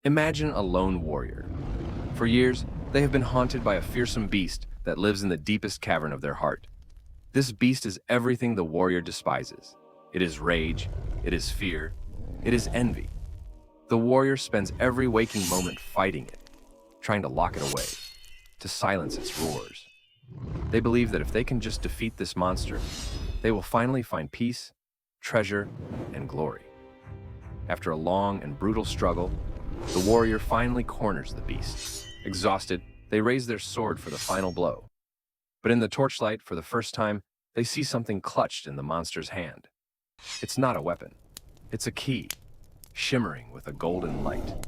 Imagine a lone warrior. For years, they have been haunted by a fearsome beast that lives in the deepest cavern of their heart. This beast is everything the warrior despises. It is rage, it is fear, it is envy. The warrior spends every waking moment fighting it, trying to lock it away, to silence its roars. They believe that if they can just defeat this monster, they will finally find peace, treasure, and glory. After a long and brutal struggle, the warrior finally corners the beast. Exhausted, they raise their sword for the final blow. But in the torchlight, for the first time, they see something clutched in the monster's hand. It's not a weapon. It's a key, shimmering with a golden light.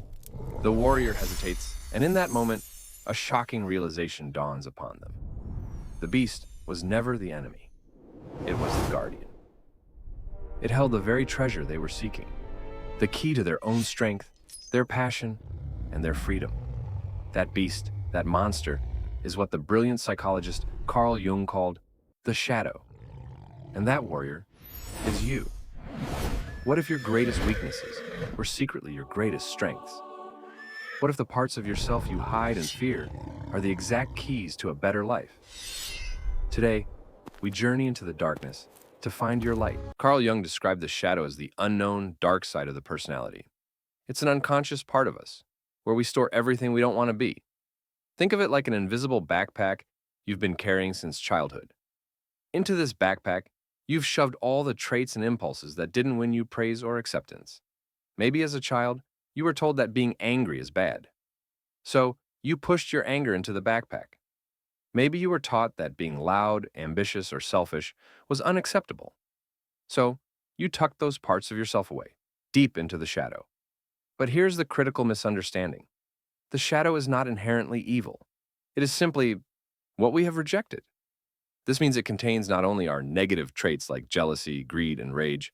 The warrior hesitates, and in that moment, a shocking realization dawns upon them. The beast was never the enemy. It was the guardian. It held the very treasure they were seeking, the key to their own strength, their passion, and their freedom. That beast, that monster, is what the brilliant psychologist Carl Jung called the shadow. And that warrior is you. What if your greatest weaknesses were secretly your greatest strengths? What if the parts of yourself you hide and fear are the exact keys to a better life? Today, we journey into the darkness to find your light. Carl Jung described the shadow as the unknown, dark side of the personality. It's an unconscious part of us, where we store everything we don't want to be. Think of it like an invisible backpack you've been carrying since childhood. Into this backpack, you've shoved all the traits and impulses that didn't win you praise or acceptance. Maybe as a child, you were told that being angry is bad. So, you pushed your anger into the backpack. Maybe you were taught that being loud, ambitious, or selfish was unacceptable. So, you tucked those parts of yourself away, deep into the shadow. But here's the critical misunderstanding. The shadow is not inherently evil. It is simply what we have rejected. This means it contains not only our negative traits like jealousy, greed, and rage,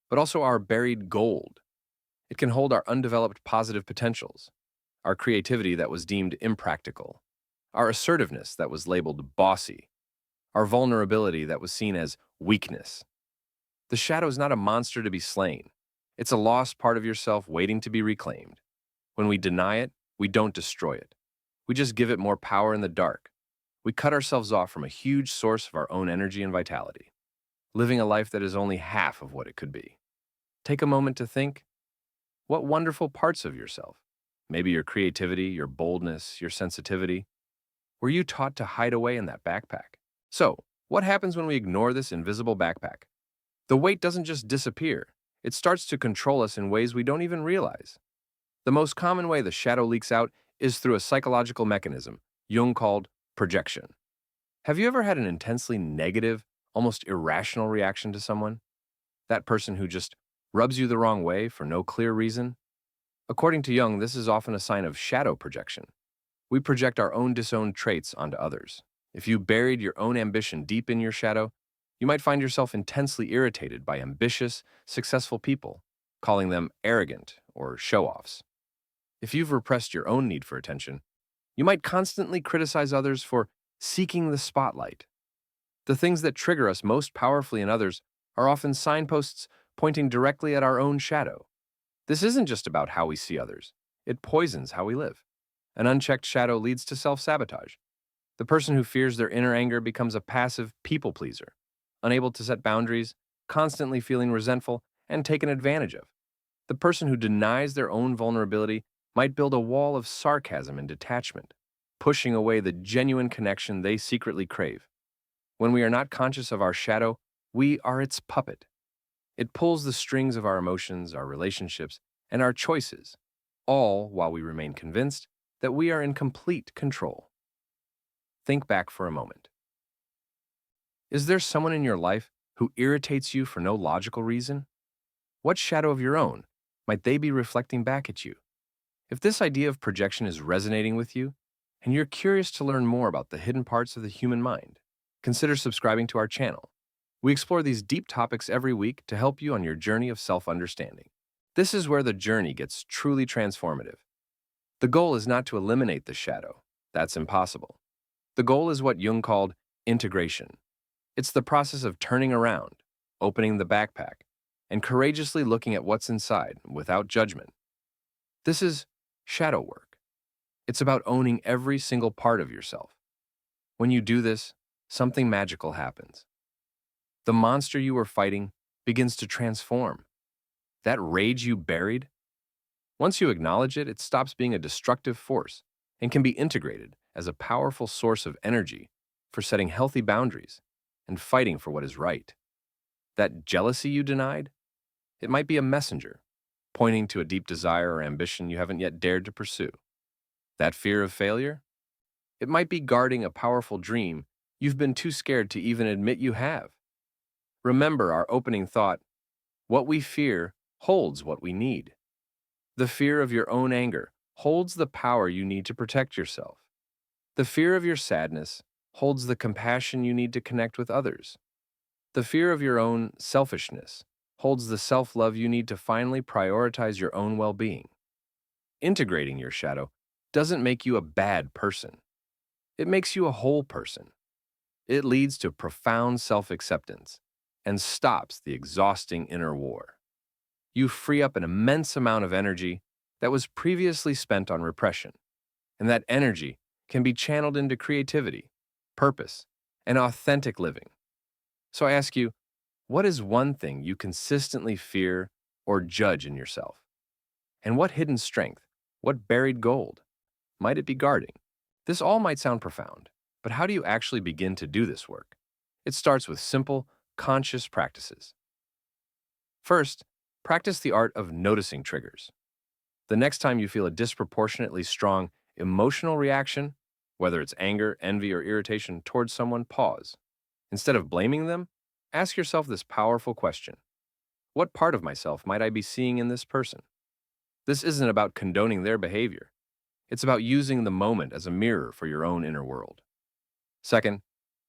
but also our buried gold. It can hold our undeveloped positive potentials, our creativity that was deemed impractical, our assertiveness that was labeled bossy, our vulnerability that was seen as weakness. The shadow is not a monster to be slain. It's a lost part of yourself waiting to be reclaimed. When we deny it, we don't destroy it. We just give it more power in the dark. We cut ourselves off from a huge source of our own energy and vitality, living a life that is only half of what it could be. Take a moment to think, what wonderful parts of yourself, maybe your creativity, your boldness, your sensitivity, were you taught to hide away in that backpack? So, what happens when we ignore this invisible backpack? The weight doesn't just disappear. It starts to control us in ways we don't even realize. The most common way the shadow leaks out is through a psychological mechanism Jung called projection. Have you ever had an intensely negative, almost irrational reaction to someone? That person who just rubs you the wrong way for no clear reason? According to Jung, this is often a sign of shadow projection. We project our own disowned traits onto others. If you buried your own ambition deep in your shadow, you might find yourself intensely irritated by ambitious, successful people, calling them arrogant or show-offs. If you've repressed your own need for attention, you might constantly criticize others for seeking the spotlight. The things that trigger us most powerfully in others are often signposts pointing directly at our own shadow. This isn't just about how we see others. It poisons how we live. An unchecked shadow leads to self-sabotage. The person who fears their inner anger becomes a passive people pleaser, unable to set boundaries, constantly feeling resentful, and taken advantage of. The person who denies their own vulnerability might build a wall of sarcasm and detachment, pushing away the genuine connection they secretly crave. When we are not conscious of our shadow, we are its puppet. It pulls the strings of our emotions, our relationships, and our choices, all while we remain convinced that we are in complete control. Think back for a moment. Is there someone in your life who irritates you for no logical reason? What shadow of your own might they be reflecting back at you? If this idea of projection is resonating with you, and you're curious to learn more about the hidden parts of the human mind, consider subscribing to our channel. We explore these deep topics every week to help you on your journey of self-understanding. This is where the journey gets truly transformative. The goal is not to eliminate the shadow. That's impossible. The goal is what Jung called integration. It's the process of turning around, opening the backpack, and courageously looking at what's inside without judgment. This is shadow work. It's about owning every single part of yourself. When you do this, something magical happens. The monster you were fighting begins to transform. That rage you buried, once you acknowledge it, it stops being a destructive force and can be integrated as a powerful source of energy for setting healthy boundaries and fighting for what is right. That jealousy you denied, it might be a messenger, pointing to a deep desire or ambition you haven't yet dared to pursue. That fear of failure, it might be guarding a powerful dream you've been too scared to even admit you have. Remember our opening thought, what we fear holds what we need. The fear of your own anger holds the power you need to protect yourself. The fear of your sadness holds the compassion you need to connect with others. The fear of your own selfishness holds the self-love you need to finally prioritize your own well-being. Integrating your shadow doesn't make you a bad person. It makes you a whole person. It leads to profound self-acceptance and stops the exhausting inner war. You free up an immense amount of energy that was previously spent on repression, and that energy can be channeled into creativity, purpose, and authentic living. So I ask you, what is one thing you consistently fear or judge in yourself? And what hidden strength, what buried gold, might it be guarding? This all might sound profound, but how do you actually begin to do this work? It starts with simple, conscious practices. First, practice the art of noticing triggers. The next time you feel a disproportionately strong emotional reaction, whether it's anger, envy, or irritation towards someone, pause. Instead of blaming them, ask yourself this powerful question. What part of myself might I be seeing in this person? This isn't about condoning their behavior. It's about using the moment as a mirror for your own inner world. Second,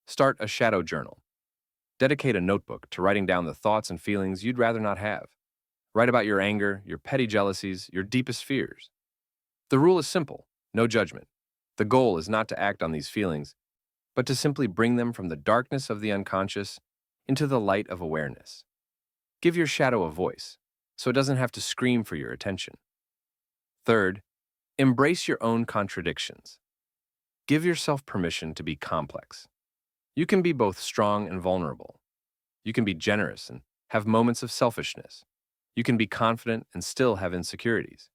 start a shadow journal. Dedicate a notebook to writing down the thoughts and feelings you'd rather not have. Write about your anger, your petty jealousies, your deepest fears. The rule is simple, no judgment. The goal is not to act on these feelings, but to simply bring them from the darkness of the unconscious into the light of awareness. Give your shadow a voice, so it doesn't have to scream for your attention. Third, embrace your own contradictions. Give yourself permission to be complex. You can be both strong and vulnerable. You can be generous and have moments of selfishness. You can be confident and still have insecurities.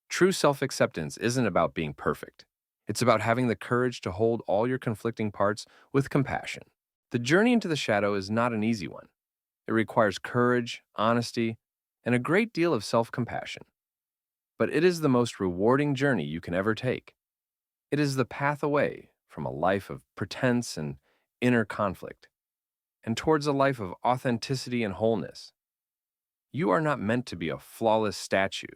True self-acceptance isn't about being perfect. It's about having the courage to hold all your conflicting parts with compassion. The journey into the shadow is not an easy one. It requires courage, honesty, and a great deal of self-compassion. But it is the most rewarding journey you can ever take. It is the path away from a life of pretense and inner conflict, and towards a life of authenticity and wholeness. You are not meant to be a flawless statue.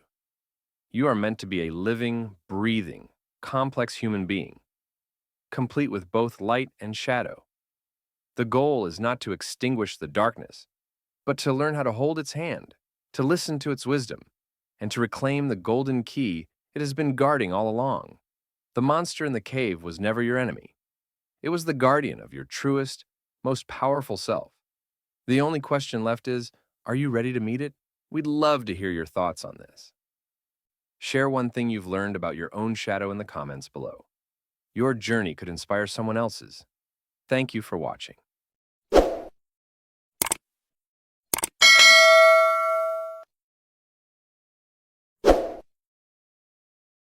You are meant to be a living, breathing, complex human being, complete with both light and shadow. The goal is not to extinguish the darkness, but to learn how to hold its hand, to listen to its wisdom, and to reclaim the golden key it has been guarding all along. The monster in the cave was never your enemy. It was the guardian of your truest, most powerful self. The only question left is, are you ready to meet it? We'd love to hear your thoughts on this. Share one thing you've learned about your own shadow in the comments below. Your journey could inspire someone else's. Thank you for watching.